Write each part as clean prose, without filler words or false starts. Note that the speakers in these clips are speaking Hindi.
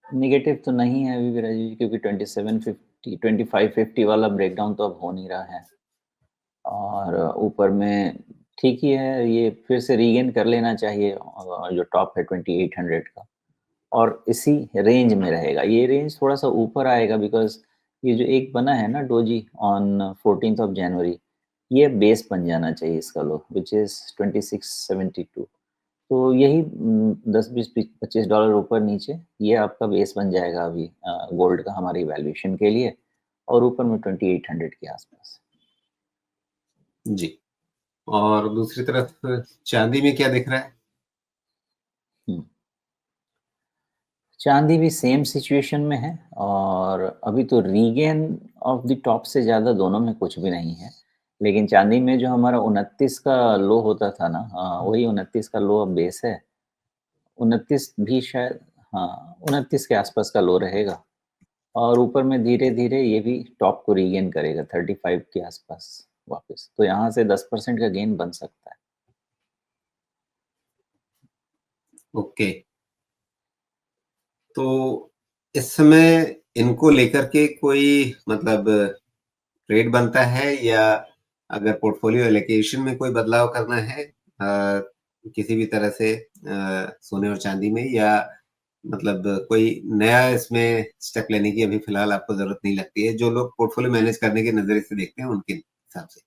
नेगेटिव तो नहीं है अभी भी राजीव जी, क्योंकि 2750 2550 वाला ब्रेकडाउन तो अब हो नहीं रहा है और ऊपर में ठीक ही है, ये फिर से रीगेन कर लेना चाहिए जो टॉप है 2800 का, और इसी रेंज में रहेगा। ये रेंज थोड़ा सा ऊपर आएगा बिकॉज ये जो एक बना है ना doji on 14th of January, ये बेस बन जाना चाहिए इसका लो, विच इज 2672। तो यही 10 20 25 डॉलर ऊपर नीचे ये आपका बेस बन जाएगा अभी गोल्ड का हमारी वैल्यूएशन के लिए, और ऊपर में 2800 के आसपास। जी। और दूसरी तरफ चांदी में क्या दिख रहा है? हम्म, चांदी भी सेम सिचुएशन में है, और अभी तो रीगेन ऑफ द टॉप से ज़्यादा दोनों में कुछ भी नहीं है। लेकिन चांदी में जो हमारा 29 का लो होता था ना, वही 29 का लो अब बेस है। 29 भी शायद, हाँ 29 के आसपास का लो रहेगा, और ऊपर में धीरे-धीरे ये भी टॉप को रीगेन करेगा 35 के आसपास वापस। तो यहाँ से 10% का गेन बन सकता है। ओके। तो इस समय इनको लेकर के कोई मतलब ट्रेड बनता है, या अगर पोर्टफोलियो एलोकेशन में कोई बदलाव करना है किसी भी तरह से सोने और चांदी में, या मतलब कोई नया इसमें स्टेप लेने की अभी फिलहाल आपको जरूरत नहीं लगती है, जो लोग पोर्टफोलियो मैनेज करने के नजरिए से देखते हैं उनके हिसाब से?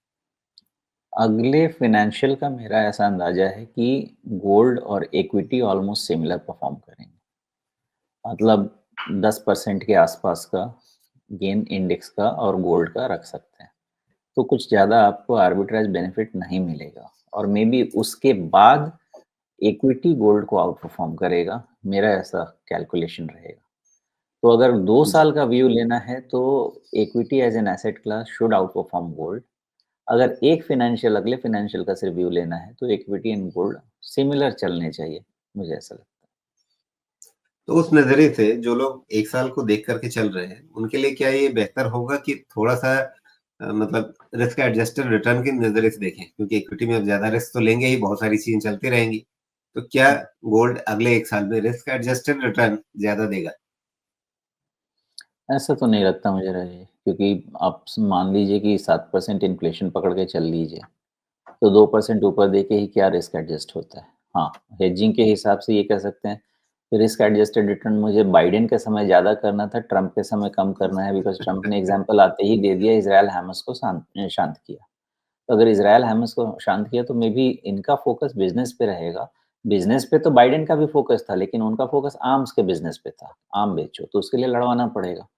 अगले फाइनेंशियल का मेरा ऐसा अंदाजा है कि गोल्ड और इक्विटी ऑलमोस्ट सिमिलर परफॉर्म करेंगे। मतलब 10% के आसपास का गेन इंडेक्स का और गोल्ड का रख सकते हैं। तो कुछ ज़्यादा आपको आर्बिट्राज बेनिफिट नहीं मिलेगा, और मे बी उसके बाद इक्विटी गोल्ड को आउट परफॉर्म करेगा, मेरा ऐसा कैलकुलेशन रहेगा। तो अगर 2 जी। साल का व्यू लेना है तो equity as an asset class should outperform gold. अगर एक फाइनेंशियल अगले फाइनेंशियल का सिर्फ व्यू लेना है तो इक्विटी एंड गोल्ड सिमिलर चलने चाहिए, मुझे ऐसा लगता तो उस नजरिए से जो लोग एक साल को देख करके चल रहे हैं उनके लिए क्या ये बेहतर होगा कि थोड़ा सा मतलब रिस्क एडजस्टेड रिटर्न के नजरिए से देखें, क्योंकि इक्विटी में अब ज्यादा रिस्क तो लेंगे ही, बहुत सारी चीजें चलती रहेंगी। तो क्या है। गोल्ड अगले एक साल में रिस्क एडजस्टेड रिटर्न ज्यादा देगा? ऐसा तो नहीं लगता मुझे राजेश, क्योंकि आप मान लीजिए कि 7% इन्फ्लेशन पकड़ के चल लीजिए, तो 2% ऊपर दे के ही क्या रिस्क एडजस्ट होता है। हाँ, हेजिंग के हिसाब से ये कह सकते हैं, रिस्क एडजस्टेड रिटर्न मुझे बाइडेन के समय ज़्यादा करना था, ट्रंप के समय कम करना है, बिकॉज़ ट्रंप ने एग्ज़ाम्पल आते ही दे दिया, इज़राइल हमास को शांत किया। तो अगर इज़राइल हमास को शांत किया तो मे बी इनका फ़ोकस बिज़नेस पे रहेगा। बिज़नेस पे तो बाइडेन का भी फ़ोकस था, लेकिन उनका फ़ोकस आर्म्स के बिज़नेस पे था, आर्म बेचो, तो उसके लिए लड़वाना पड़ेगा।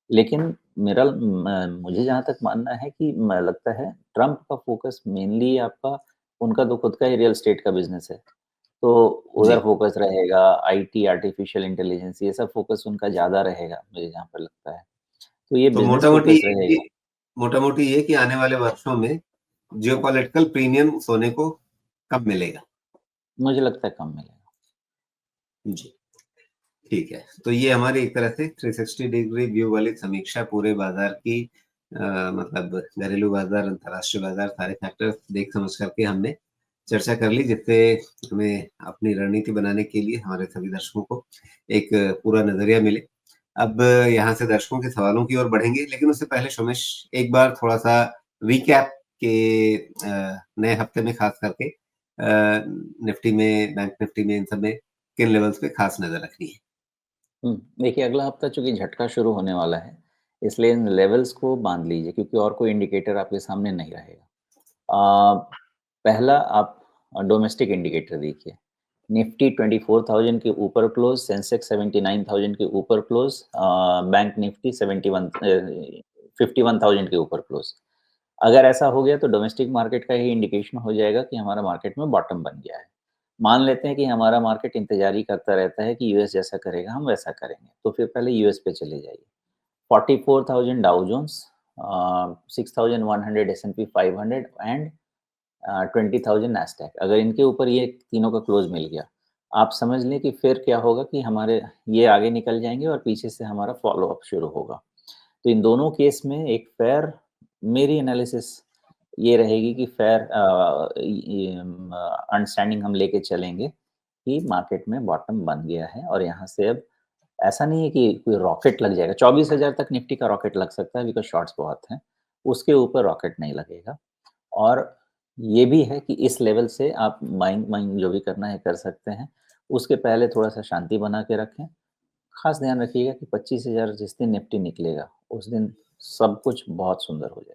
लेकिन मुझे जहाँ तक मानना है कि म लगता है ट्रंप का फ़ोकस मेनली आपका, उनका तो खुद का ही रियल एस्टेट का बिज़नेस है। तो जी। उधर फ़ोकस रहेगा, आईटी, आर्टिफ़िशियल इंटेलिजेंस, ये सब फ़ोकस उनका ज़्यादा रहेगा, मुझे जहाँ पर लगता है। तो ये तो बिज़नेस मोटा-मोटी फ़ोकस ये कि रहेगा। मोटा-मोटी ये कि आने वाले वर्षों में जियोपॉलिटिकल प्रीमियम सोने को कब मिलेगा? मुझे लगता है कम मिलेगा। जी। ठीक है। तो ये हमारी एक तरह से 360 डिग्री व्यू वाली समीक्षा पूरे बाज़ार की मतलब घरेलू बाज़ार, अंतर्राष्ट्रीय बाज़ार, सारे फैक्टर्स देख समझ करके हमने चर्चा कर ली, जिससे हमें अपनी रणनीति बनाने के लिए हमारे सभी दर्शकों को एक पूरा नज़रिया मिले। अब यहाँ से दर्शकों के सवालों की ओर बढ़ेंगे, लेकिन उससे पहले शोमेश एक बार थोड़ा-सा रिकैप के नए हफ्ते में खास करके निफ्टी में, बैंक निफ्टी में, इन सब में किन लेवल्स पे खास नज़र रखनी है? देखिए अगला हफ्ता चूँकि झटका शुरू होने वाला है, इसलिए इन लेवल्स को बाँध लीजिए, क्योंकि और कोई इंडिकेटर आपके सामने नहीं रहेगा। पहला आप डोमेस्टिक इंडिकेटर देखिए, निफ्टी 24,000 के ऊपर क्लोज़, सेंसेक्स 79,000 के ऊपर क्लोज़, बैंक निफ्टी 51,000 के ऊपर क्लोज़। अगर ऐसा हो गया तो डोमेस्टिक मार्केट का ही इंडिकेशन हो जाएगा कि हमारा मार्केट में बॉटम बन गया है। मान लेते हैं कि हमारा मार्केट इंतज़ार ही करता रहता है कि यूएस जैसा करेगा, हम वैसा करेंगे, तो फिर पहले यूएस पे चले जाइए। 44,000 डाउ जोन्स, 6,100 एस&पी 500 एंड 20,000 नैस्डैक, अगर इनके ऊपर ये तीनों का क्लोज़ मिल गया, आप समझ लें कि फिर क्या होगा कि हमारे ये आगे निकल जाएँगे और पीछे से हमारा फ़ॉलो अप शुरू होगा। तो इन दोनों केस में एक फ़ेयर, मेरी एनालिसिस ये रहेगी कि फ़ेयर अंडरस्टैंडिंग हम लेके चलेंगे कि मार्केट में बॉटम बन गया है और यहाँ से अब ऐसा नहीं है कि कोई रॉकेट लग जाएगा, 24,000 तक निफ्टी का रॉकेट लग सकता है बिकॉज़ शॉर्ट्स बहुत हैं, उसके ऊपर रॉकेट नहीं लगेगा। और ये भी है कि इस लेवल से आप बाइंग वाइंग जो भी करना है कर सकते हैं। उसके पहले थोड़ा-सा शांति बना के रखें। ख़ास ध्यान रखिएगा कि 25,000 जिस दिन निफ्टी निकलेगा, उस दिन सब कुछ बहुत सुंदर हो जाएगा।